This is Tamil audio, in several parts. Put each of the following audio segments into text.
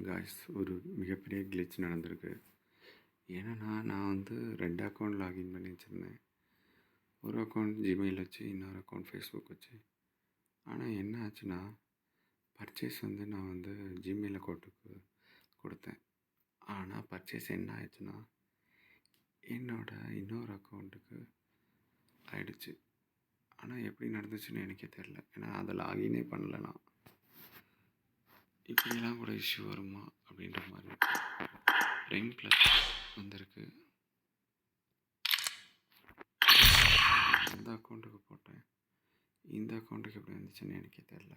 காய்ஸ், ஒரு மிகப்பெரிய கிளிச் நடந்திருக்கு. ஏன்னா நான் வந்து 2 அக்கௌண்ட் லாகின் பண்ணி வச்சுருந்தேன். ஒரு அக்கௌண்ட் ஜிமெயில் வச்சு, இன்னொரு அக்கௌண்ட் ஃபேஸ்புக் வச்சு. ஆனால் என்ன ஆச்சுன்னா, பர்ச்சேஸ் வந்து நான் வந்து ஜிமெயில் அக்கௌண்ட்டுக்கு கொடுத்தேன். ஆனால் பர்ச்சேஸ் என்ன ஆயிடுச்சுன்னா, இன்னொரு அக்கௌண்ட்டுக்கு ஆயிடுச்சு. ஆனால் எப்படி நடந்துச்சுன்னு எனக்கே தெரில. ஏன்னா அதை லாகினே பண்ணல நான். இப்படியெல்லாம் கூட இஷ்யூ வருமா அப்படின்ற மாதிரி இருக்குது. பிரைம் ப்ளஸ் வந்திருக்கு. அந்த அக்கௌண்ட்டுக்கு போட்டேன். இந்த அக்கௌண்ட்டுக்கு எப்படி வந்துச்சுன்னு எனக்கே தெரில.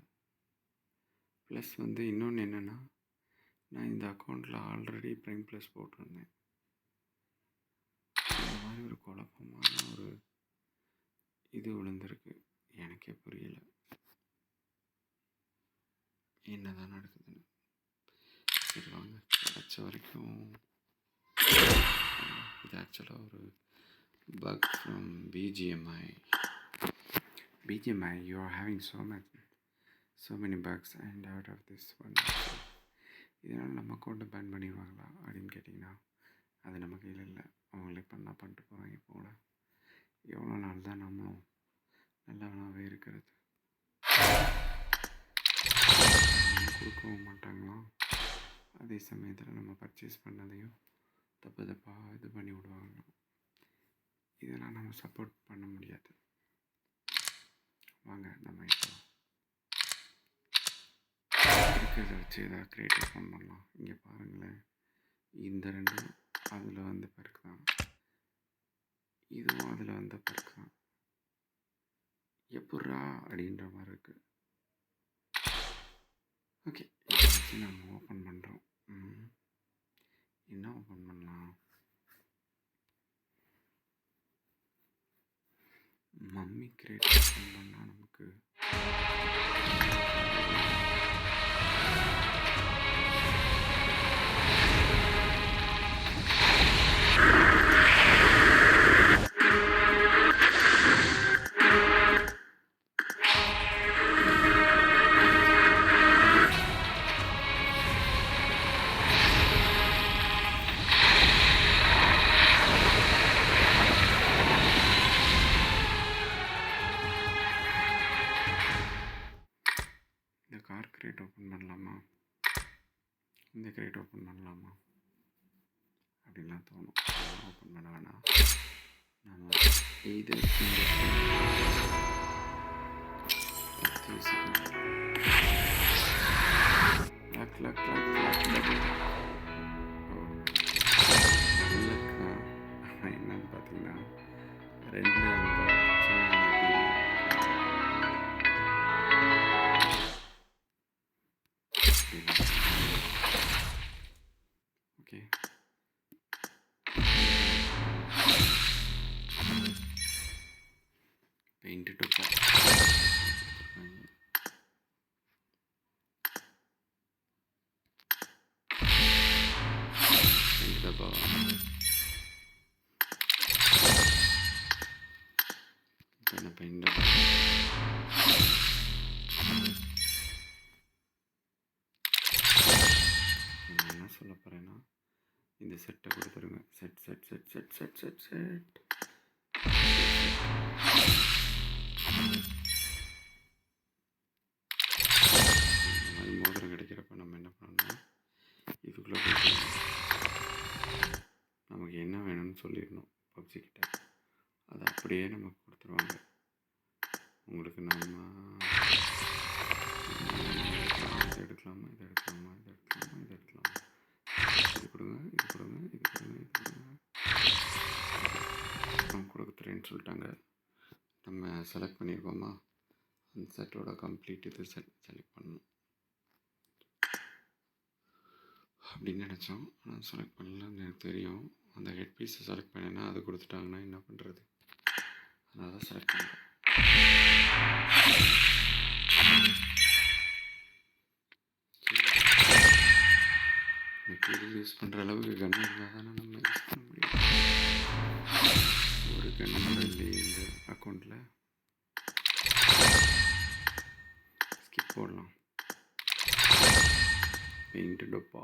ப்ளஸ் வந்து இன்னொன்று என்னென்னா, நான் இந்த அக்கௌண்ட்டில் ஆல்ரெடி ப்ரைம் ப்ளஸ் போட்டிருந்தேன். இந்த மாதிரி ஒரு குழப்பமான ஒரு இது விழுந்திருக்கு. எனக்கே புரியல என்ன தான் நடக்குதுன்னு. சரி வாங்க, கிடச்ச வரைக்கும். இது ஆக்சுவலாக ஒரு bug from BGMI. BGMI, you are having so many bugs and out of this one. இதனால் நம்ம அக்கௌண்ட்டை பேன் பண்ணிடுவாங்களா அப்படின்னு கேட்டிங்கன்னா, அது நம்ம கையில் இல்லை. அவங்களே பண்ணிட்டு போகிறாங்க. இப்போ கூட எவ்வளோ நாள் தான் நம்மளும் நல்லவனாகவே இருக்கிறது. கொடுக்கவும் மாட்டாங்களாம். அதே சமயத்தில் நம்ம பர்ச்சேஸ் பண்ணதையும் தப்பாக இது பண்ணி விடுவாங்களாம். இதெல்லாம் நம்ம சப்போர்ட் பண்ண முடியாது. வாங்க நம்ம இப்போ இருக்கிறத வச்சு ஏதாவது க்ரியேட்டிவ் ஃபோன் பண்ணலாம். இங்கே பாருங்களேன், இந்த ரெண்டும் அதில் வந்து பெருக்கு தான், இதுவும் அதில் வந்த பெருக்கு தான். எப்பட்றா அப்படின்ற மாதிரி இருக்குது. ஓகே, இதை வச்சு நம்ம ஓப்பன் பண்ணுறோம். என்ன ஓப்பன் பண்ணலாம்? மம்மி கிரியேட் ஓப்பன் பண்ணால் நமக்கு கார் கிரியேட் ஓப்பன் பண்ணலாமா, இந்த கிரியேட் ஓப்பன் பண்ணலாமா அப்படின்லாம் தோணும். ஓப்பன் பண்ண வேணாம். நம்ம இது என்னன்னு பார்த்தீங்கன்னா, 2 அந்த ஓகே. பெயிண்ட் டு டப்பா பெயிண்ட் டப்பா. நான் என்ன சொல்ல போகிறேன்னா, இந்த செட்டை கொடுத்துருங்க. Set set set set set set set இந்த மாதிரி மோதிரம் கிடைக்கிறப்ப நம்ம என்ன பண்ணணும், இதுக்குள்ளே போய் நமக்கு என்ன வேணும்னு சொல்லிடணும் பப்ஜிக்கிட்ட. அதை அப்படியே நமக்கு கொடுத்துருவாங்க. உங்களுக்கு நம்ம இது எடுக்கலாமா, இது எடுக்கலாமா, இது எடுக்கலாமா, இது எடுக்கலாமா, இது கொடுங்க, இது கொடுங்க, இது கொடுங்க, இது கொடுங்க. அப்புறம் கொடுக்குறேன்னு சொல்லிட்டாங்க. நம்ம செலக்ட் பண்ணியிருக்கோமா, அந்த செட்டோட கம்ப்ளீட் இது செலக்ட் பண்ணணும் அப்படின்னு நினச்சோம். ஆனால் செலக்ட் பண்ணலன்னு எனக்கு தெரியும். அந்த ஹெட் பீஸை செலக்ட் பண்ணேன்னா அது கொடுத்துட்டாங்கன்னா என்ன பண்ணுறது, அதனால தான் செலக்ட் பண்ணுறேன். மெட்டீரியல் யூஸ் பண்ணுற அளவுக்கு கன் இருந்தால் தானே நம்ம யூஸ் பண்ண முடியும். ஒரு கன் கூட இல்லையே இந்த அக்கௌண்ட்டில். ஸ்கிப் போடலாம். பெயிண்ட் டப்பா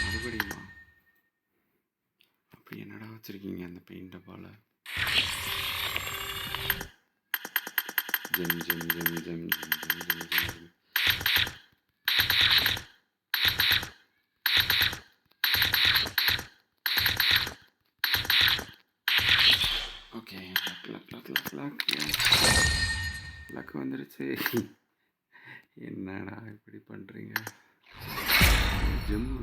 மறுபடியுமா? அப்படி என்னடா வச்சுருக்கீங்க அந்த பெயிண்ட் டப்பாவில்? Gem gem gem gem gem gem gem gem. Okay, luck luck luck luck luck luck வந்துருச்சு. என்னடா இப்படி பண்ணுறீங்க? ஜெம்மு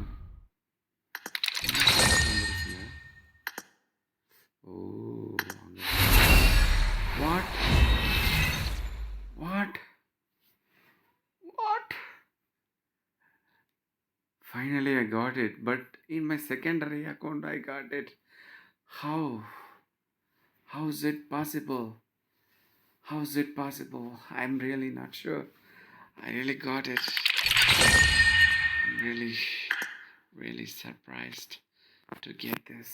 வந்துருச்சுங்க. Oh, what what what? Finally I got it, but in my secondary account I got it. How? How is it possible? How is it possible? I'm really not sure. I really got it. I'm really surprised to get this.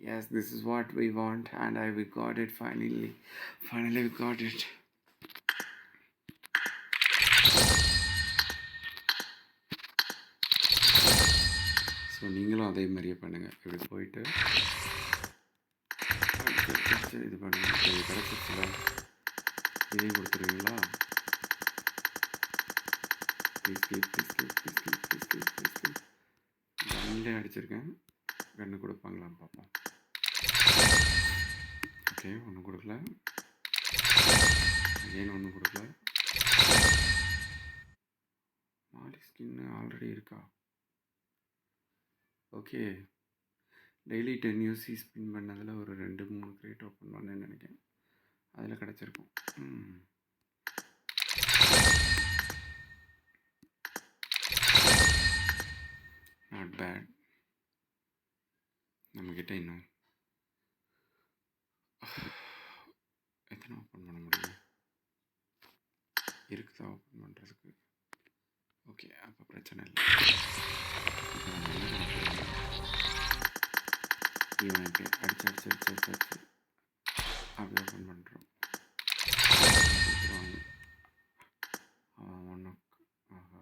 Yes, this is what we want, and we got it finally. Finally we got it. So நீங்களும் அதே மாதிரியே பண்ணுங்கள். இப்படி போயிட்டு இது பண்ணுங்கள். இது கிடச்சிச்சுல இதையும் கொடுத்துருவீங்களா? கன்னிலே அடிச்சிருக்கேன். கன்று கொடுப்பாங்களான்னு பார்ப்போம். ஓகே, ஒன்றும் கொடுக்கல. அகைன் ஒன்றும் கொடுக்கல. மாலி ஸ்கின்னு ஆல்ரெடி இருக்கா? ஓகே, டெய்லி 10 யூசி ஸ்பின் பண்ணதில் ஒரு 2-3 கிரேட் ஓப்பன் பண்ணேன்னு நினைக்கிறேன். அதில் கிடச்சிருக்கும். Not bad. நம்மக்கிட்ட இன்னும் எத்தனை ஓப்பன் பண்ண முடியும்? இருக்குதா ஓப்பன் பண்ணுறதுக்கு? ஓகே, அப்போ பிரச்சனை இல்லை. ஈவெண்ட்டு அடிச்சு அப்படி ஓப்பன் பண்ணுறோம். ஒன்று ஆஹா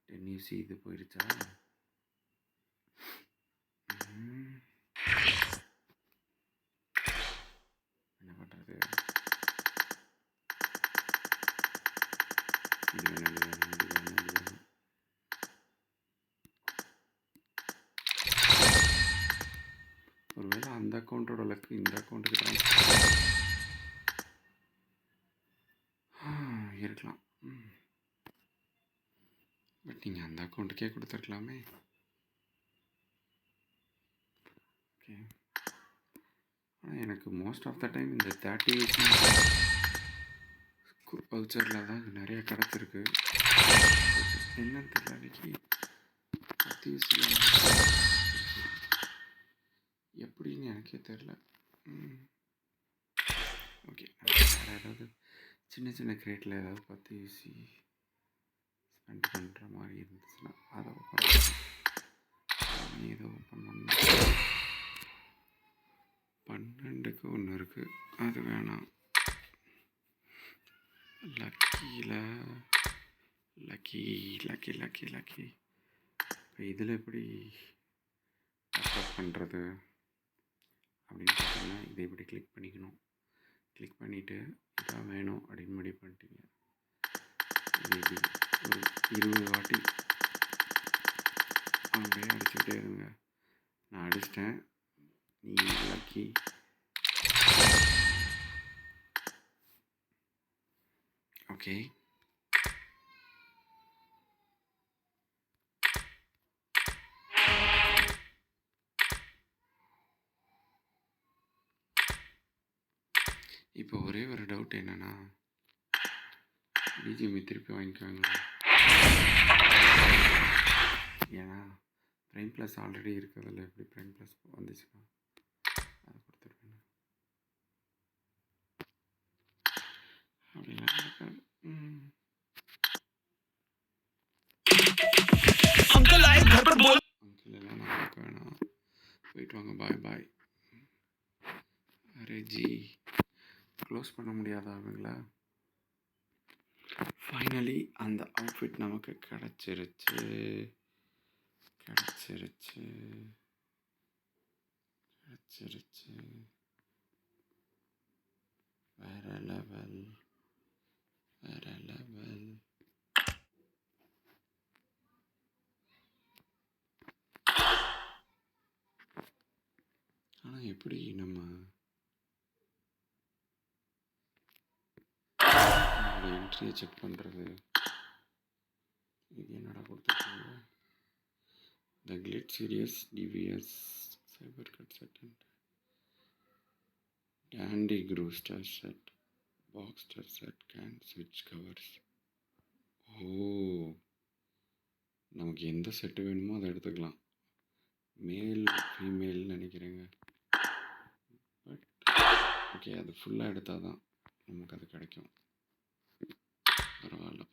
10 யூசி இது போயிடுச்சா? என்ன பண்ணுறது? இது வேணும். ஒருவேளை அந்த அக்கௌண்ட்டோட லக்கு இந்த அக்கௌண்ட்டுக்கு தான் இருக்கலாம். பட் நீங்கள் அந்த அக்கௌண்ட்டுக்கே கொடுத்துருக்கலாமே. ஓகே, ஆனால் எனக்கு மோஸ்ட் ஆஃப் த டைம் இந்த 30 யூசி வவுச்சரில் தான் நிறைய கிடச்சிருக்கு. என்னன்னு தெரியல, அன்றைக்கி 10 யூசி எப்படின்னு எனக்கே தெரில. ஓகே, வேறு ஏதாவது சின்ன கிரேட்டில் ஏதாவது 10 யூசி ஸ்பெண்ட் பண்ணுற மாதிரி இருந்துச்சுன்னா அதை ஓப்பன் இதை ஓப்பன் பண்ண. 12க்கு ஒன்று இருக்குது, அது வேணாம். லக்கி இப்போ இதில் எப்படி அப்லோட் பண்ணுறது அப்படின்னு பார்த்தீங்கன்னா, இதை இப்படி கிளிக் பண்ணிக்கணும். கிளிக் பண்ணிவிட்டு இதான் வேணும் அப்படின்னு முடிவு பண்ணிட்டீங்க. இது இப்படி ஒரு 20 வாட்டி அப்படியே அடிச்சுக்கிட்டே இருங்க. நான் அடிச்சிட்டேன். நீ லக்கி. ஓகே, இப்போ ஒரே ஒரு டவுட் என்னென்னா, பிஜிஎம் திருப்பி வாங்கிக்குவாங்களா? ஏன்னா ப்ரைம் ப்ளஸ் ஆல்ரெடி இருக்கிறதில்ல. எப்படி ப்ரைம் ப்ளஸ் வந்துச்சுன்னா அதை கொடுத்துருவேன். அப்படிலாம் இருக்காது. அங்கிள் எல்லாம் நான் பார்க்க வேணாம், போயிட்டு வாங்க. பாய். அரே ஜி, க்ளோஸ் பண்ண முடியாதா அவங்களா? ஃபைனலி அந்த அவுட்ஃபிட் நமக்கு கிடச்சிருச்சு. வேற லெவல். ஆனால் எப்படி நம்ம என்ட்ரியை செக் பண்ணுறது? இது என்னடா கொடுத்துருக்காங்க? த கிளிட் series TVS cyber cut set and dandy crew star set box star set can ஸ்விட்ச் கவர்ஸ். ஓ, நமக்கு எந்த செட்டு வேணுமோ அதை எடுத்துக்கலாம். மேல் ஃபீமேல் நினைக்கிறேங்க. பட் ஓகே, அது ஃபுல்லாக எடுத்தால் தான் நமக்கு அது கிடைக்கும். பரவாயில்ல.